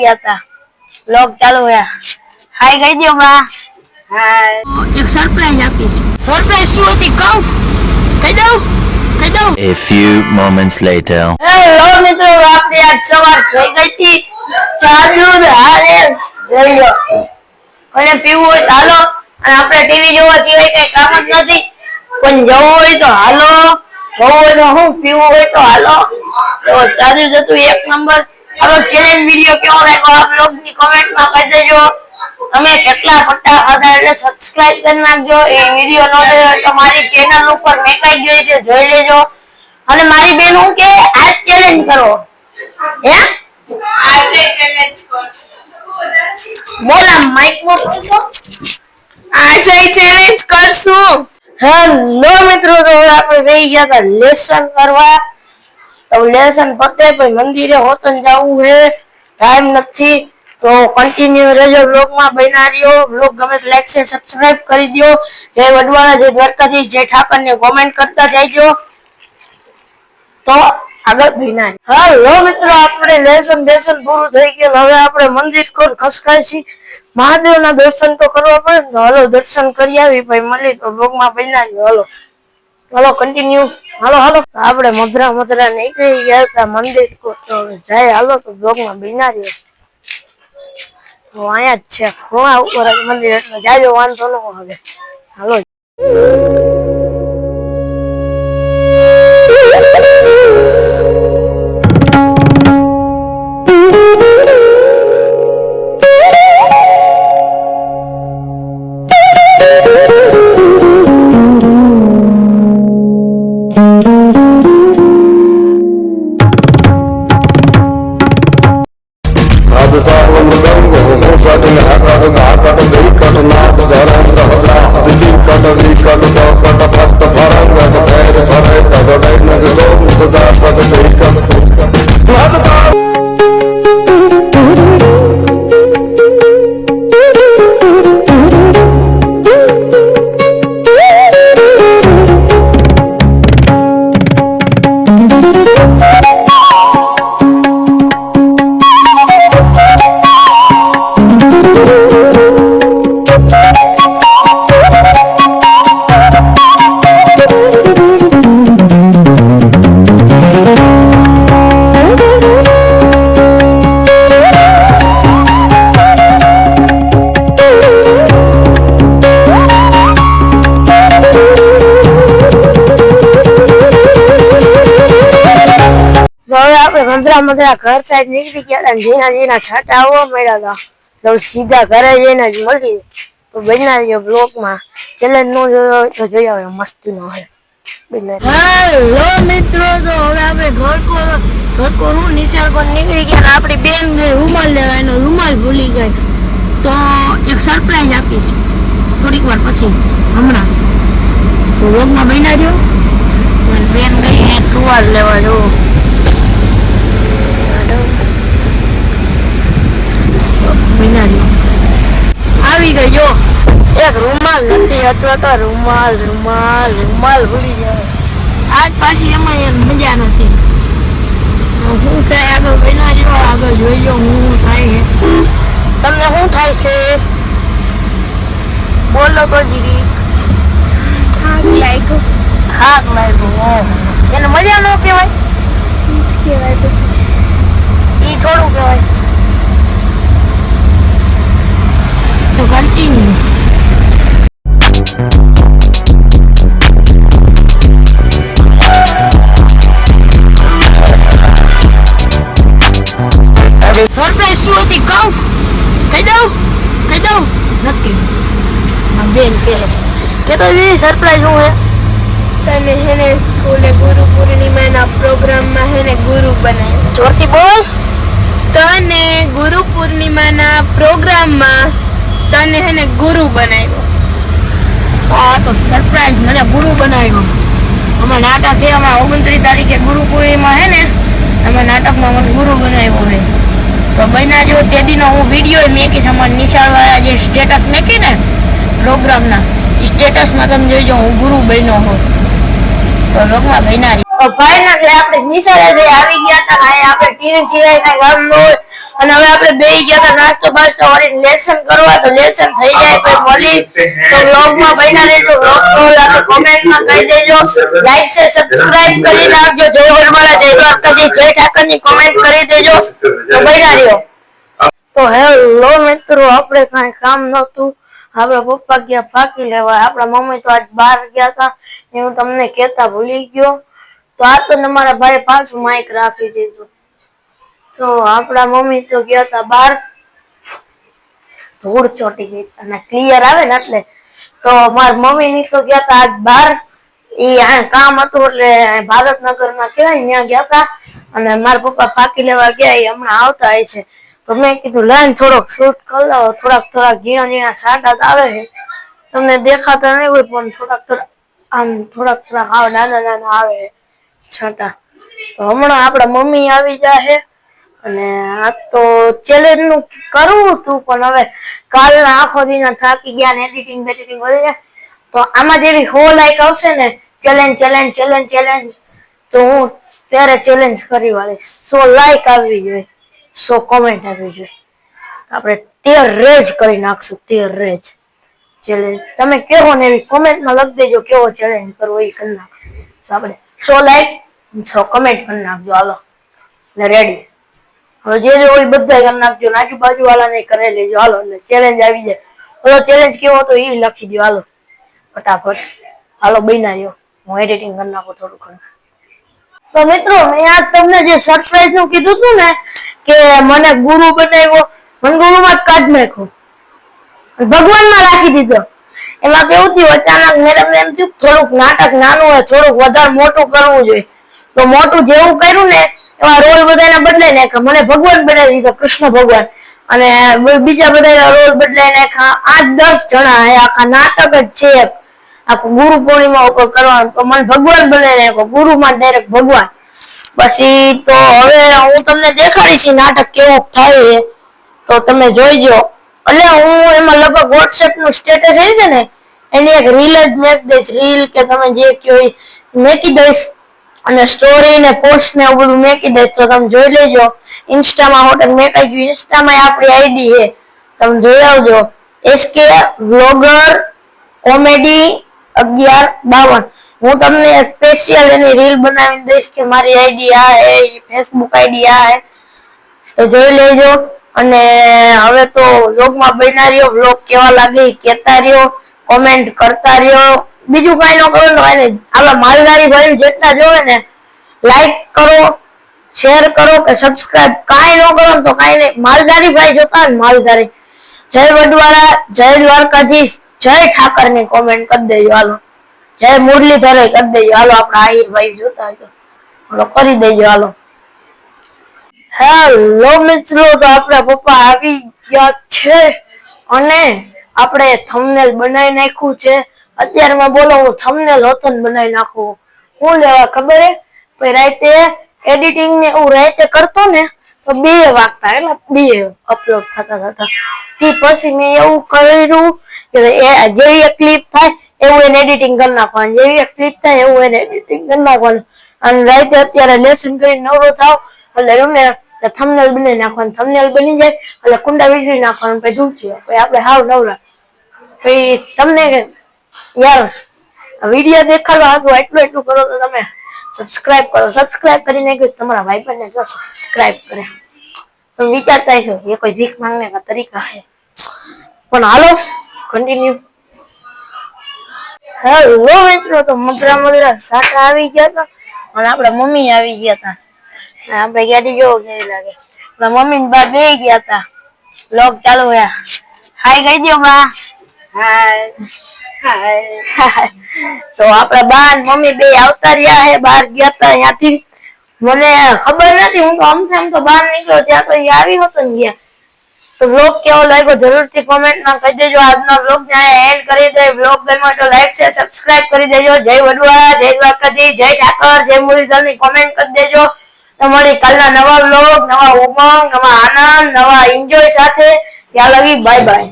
किया था व्लॉग चालू है हाय कही दियो बा हाय एक सरप्राइज આપીશ સરપ્રાइज શું હતી કહું કહી દઉં A few moments later hello મિત્રો આપણે આજ સવાર થઈ ગઈ હતી ચા દૂધ હાલે લઈ લો અને પીવું હોય તો હાલો અને આપણે ટીવી જોવા સિવાય કઈ કામ જ નથી પણ જવું હોય તો હાલો જવું હોય તો હું પીવું હોય તો હાલો તો ચા દૂધ હતું એક નંબર હાલો ચેલેન્જ વિડિયો કેવો લાગ્યો આપ લોગ ની કમેન્ટ માં કહી દેજો તમે કેટલા પટ્ટા ખાધા એટલે સબસ્ક્રાઇબ કરી નાખજો એ વિડિયો નો તો મારી ચેનલ ઉપર મેકાઈ ગઈ છે જોઈ લેજો અને મારી બેન હું કે આજ ચેલેન્જ કરો હે આજે ચેલેન્જ કર બોલા માઈક માં બોલો આજે ચેલેન્જ કરશું હેલો મિત્રો તો આપણે બેહી ગયા હતા લેસન કરવા તો લેસન પતે પછી મંદિરે હોતન જાવું હે ટાઈમ નથી તો કન્ટિન્યુ રહેજો વ્લોગ માં બન્યા રહ્યો વ્લોગ ગમે તો લાઈક શેર સબસ્ક્રાઇબ કરી દયો જય વડવાળા જય દ્વારકાધીશ જય ઠાકર ને કોમેન્ટ કરતા જજો તો આગળ બન્યા હેલો મિત્રો આપણે લેસન પૂરું થઈ ગયું હવે આપણે મંદિર કોર ખસકાશી મહાદેવના દર્શન તો કરવા પડે ને હાલો દર્શન કરી આવી ભાઈ મળી તો વ્લોગ માં બન્યા રહ્યો હાલો કન્ટિન્યુ હાલો આપણે મધરા નીકળી ગયા હતા મંદિર કોર તો જાય હાલો તો વ્લોગ માં બન્યા રહ્યો તો અહીંયા જ છે ખોવા ઉપર મંદિર એટલે જાજો વાંધો ન હવે હાલો મધરા ઘર સાઈડ નીકળી ગયા જીના છાટા આવવા મળ્યા હતા તો સીધા ઘરે જઈને જ મળી તો બનાવ્યો બ્લોગ માં ચેલેન્જ નો જોયો તો જોઈ આવે મસ્તી નો હે હેલો મિત્રો તો હવે આપણે ઘર કો હું નિશાળ કો નીકળી ગયા આપણી બેન રૂમાલ લેવાનો રૂમાલ ભૂલી ગઈ તો એક સરપ્રાઈઝ આપીશ થોડીક વાર પછી હમણાં તો બ્લોગ માં બન્યા જો બેન ગઈ એક રૂમાલ લેવા જો આવી ગઈ જો એક રૂમાલ નથી અથવા તો રૂમાલ ભૂલી જાય આજ પાછી એમાં મજા નથી શું થાય આગળ બન્યા જો આગળ જોઈજો શું થાય તમને શું થાય છે બોલો તો જીગી થાક લાગ્યો એને મજા ન કહેવાય ઈ થોડું કહેવાય તો કન્ટિન્યુ સરપ્રાઈઝ શું હતી કહું કહી દઉં નક્કી બેન કે તો સરપ્રાઈઝ શું હે તને હેને સ્કૂલે ગુરુ પૂર્ણિમાના પ્રોગ્રામમાં હેને ગુરુ બનાવ્યો જોરથી બોલ તને ગુરુ પૂર્ણિમાના પ્રોગ્રામમાં તને હેને ગુરુ બનાવ્યો આ તો સરપ્રાઈઝ મને ગુરુ બનાવ્યો અમાર નાટક છે અમાર 29 તારીખે ગુરુ પૂર્ણિમા હે ને અમાર નાટકમાં મને ગુરુ બનાવ્યો હે તો બન્યા જો તે દીનો હું વિડિયો મેકીશ અમાર નિશાળ વાળા જે સ્ટેટસ મેકી ને પ્રોગ્રામના સ્ટેટસમાં તમે જોઈજો હું ગુરુ બન્યો હું તો લોકમાં બન્યા ફાઇનલી આપણે નિશાળે આવી ગયા હતા. અહીંયા આપણે ટીવી સિવાય કઈ કામ ન હોય અને હવે આપણે બેસી ગયા હતા નાસ્તો બાસ્તો કરીને લેસન કરવા. તો લેસન થઈ જાય પછી મળી તો વ્લોગમાં બન્યા રહેજો. વ્લોગ તો લાગે કોમેન્ટમાં કહી દેજો, લાઈક છે સબસ્ક્રાઇબ કરી નાખજો. જય વડવાળા, જય દ્વારકાધીશ, જય ઠાકરની કોમેન્ટ કરી દેજો. તો બન્યા રહ્યો. તો હેલો મિત્રો, આપણે કઈ કામ નતું. આપણા પપ્પા ગયા ફાકી લેવા. આપણા મમ્મી તો આજ બહાર ગયા હતા એ હું તમને કહેતા ભૂલી ગયો. તો આ તો તમારા ભાઈ પાછું માઇક રાખી દીધું. તો આપણા મમ્મી તો ગયા હતા બહાર. ધૂળ ચોટી ગઈ અને ક્લિયર આવે ને એટલે. તો મારા મમ્મી ની તો ગયા હતા આજ બહાર. એ કામ હતું એટલે ભારતનગર માં કેવાય ત્યાં ગયા હતા. અને મારા પપ્પા ફાકી લેવા ગયા, એ હમણાં આવતા હોય છે. તો મેં કીધું લાઈન થોડોક શૂટ કરી લો. થોડાક ઝીણા ઝીણા છાંટા આવે છે, તમને દેખાતા નહીં હોય પણ થોડાક આવે, નાના નાના આવે છાંટા. તો હમણાં આપડા મમ્મી આવી જાય અને આ તો ચેલેન્જ નું કરવું હતું પણ હવે કાલના આખો દિન થાકી ગયા ને એડિટિંગ વધી જાય. તો આમાં જેવી 100 લાઈક આવશે ને ચેલેન્જ તો હું ત્યારે ચેલેન્જ કરી વાળીશ. 100 લાઈક આવવી જોઈએ, 100 કોમેન્ટ આવવી જોઈએ. આપણે 13 રેજ કરી નાખશું. 13 રેજ ચેલેન્જ તમે કેવો ને એવી કોમેન્ટમાં લખી દેજો કેવો ચેલેન્જ કરવો એ કરી નાખશું. આપણે 100 લાઈક 100 કમેન્ટ કરી નાખજો. હાલો રેડી. હવે જે હોય બધા કરી નાખજો. આજુબાજુ વાળાને કરી લેજો. હાલો એટલે ચેલેન્જ આવી જાય. હવે ચેલેન્જ કેવો હતો એ લખી દો. હાલો ફટાફટ. હાલો બન્યા રહ્યો. હું એડિટિંગ કરી નાખું થોડું ઘણું. તો મિત્રો, મેં આજ તમને જે સરપ્રાઈઝ નું કીધું હતું ને કે મને ગુરુ બનાવ્યો, મને ગુરુમાં જ કાઢ નાખ્યો, ભગવાનમાં રાખી દીધો. એમાં કેવું થયું, અચાનક મેડમ એમ થયું થોડુંક નાટક નાનું હોય, થોડુંક વધારે મોટું કરવું જોઈએ. તો મોટું જેવું કર્યું ને એવા રોલ બધાના બદલાઈ નાખ્યા. મને ભગવાન બનાવી દીધો, કૃષ્ણ ભગવાન. અને બીજા બધા રોલ બદલાઈ નાખ્યા. 8-10 જણા આખા નાટક જ છે. આખું ગુરુ પૂર્ણિમા ઉપર કરવાનું. તો મને ભગવાન બનાવી નાખ્યો, ગુરુમાં ડાયરેક્ટ ભગવાન. પછી તો હવે હું તમને દેખાડીશ નાટક કેવું થાય છે. તો તમે જોઈજો. એટલે હું એમાં લગભગ વોટ્સએપ નું સ્ટેટસ છે ને એની એક રીલ જ મેક દઈશ. રીલ કે તમે જે કયો એ મેકી દઈશ અને સ્ટોરી ને પોસ્ટ ને એવું બધું મેકી દઈશ. તો તમે જોઈ લેજો. ઇન્સ્ટામાં હોટલ મેકાઈ ગયું. ઇન્સ્ટામાં આપણી આઈડી છે, તમે જોઈ આવજો. SK vlogger comedy 1152. હું તમને સ્પેશિયલ એની રીલ બનાવીને દઈશ કે મારી આઈડી આ હે, ફેસબુક આઈડી આ હે. તો જોઈ લેજો. અને હવે તો વ્લોગમાં બન્યા રહ્યો. વ્લોગ કેવા લાગે કહેતા રહ્યો, કોમેન્ટ કરતા રહ્યો. બીજું કઈ ન કરવાનું હોય ને, આવા માલધારી ભાઈ જેટલા જોવે ને લાઈક કરો, શેર કરો કે સબસ્ક્રાઇબ કાઈ ન કરો તો કાઈ નહીં. માલધારી ભાઈ જોતા હોય માલધારી, જય વડવાળા, જય દ્વારકાધીશ, જય ઠાકરની કોમેન્ટ કરી દેજો. હાલો જય મુરલીધર કરી દેજો. હાલો આપણા આહિર ભાઈ જોતા હોય તો હાલો કરી દેજો. હાલો હેલો મિત્રો, તો આપણા પપ્પા આવી ગયા છે અને આપણે થંબનેલ બનાવી નાખ્યું છે. અત્યારમાં બોલો હું થંબનેલ હોતન બનાવી નાખું. હું લેવા ખબર હે, પછી રાતે એડિટિંગ ને હું રાતે કરતો ને તો 2 વાગતા, એટલે 2 અપલોડ થતા. તે પછી મેં એવું કર્યું કે જેવી એક ક્લિપ થાય એવું એને એડિટિંગ કરી નાખવાનું, જેવી એક ક્લિપ થાય એવું એને એડિટિંગ કરી નાખવાનું. અને રાતે અત્યારે લેસન કરીને નવરો થાવ એટલે એમને થંબનેલ બનાવી નાખવાનું. થંબનેલ બની જાય એટલે કુંડા વીજળી નાખવાનું. પછી ધૂળ્યો પછી આપણે હાવ નવરા. પછી તમને યાર વિડીયો દેખાડવા હતું એટલું કરો તો તમે સબસ્ક્રાઇબ કરો. સબસ્ક્રાઇબ કરીને તમારા ભાઈબંધને જો સબસ્ક્રાઇબ કરે. તમે વિચારતા છો એ કોઈ ભીખ માંગને કા તરીકા હે, પણ હાલો કન્ટિન્યુ. હેલો મિત્રો, તો મધરા સાટા આવી ગયા હતા અને આપડા મમ્મી આવી ગયા હતા. આપણે ગાડી જોવો કેવી લાગે. આપણા મમ્મી ને બા બે ગયા હતા. વ્લોગ ચાલુ હે. હાય કહી દો બા. હાય હાય. તો આપડા બા અને મમ્મી બે આવતા રહ્યા હે. બહાર ગયા હતા ત્યાંથી. મને ખબર નથી, હું તો આમ તો બહાર નીકળ્યો ત્યાં તો આવી હતો ને ગયા. તો વ્લોગ કેવો લાગ્યો જરૂરથી કોમેન્ટમાં કહી દેજો. આજનો વ્લોગ ત્યાં એન્ડ કરી દે. વ્લોગ ગમ્યો તો લાઈક છે, સબસ્ક્રાઇબ કરી દેજો. જય વડવાળા, જય દ્વારકાધીશ, જય ઠાકર, જય મુરલીધરની કોમેન્ટ કરી દેજો. તમારી કાલના નવા વ્લોગ, નવા ઉમંગ, નવા આનંદ, નવા એન્જોય સાથે ત્યાં લગી બાય બાય.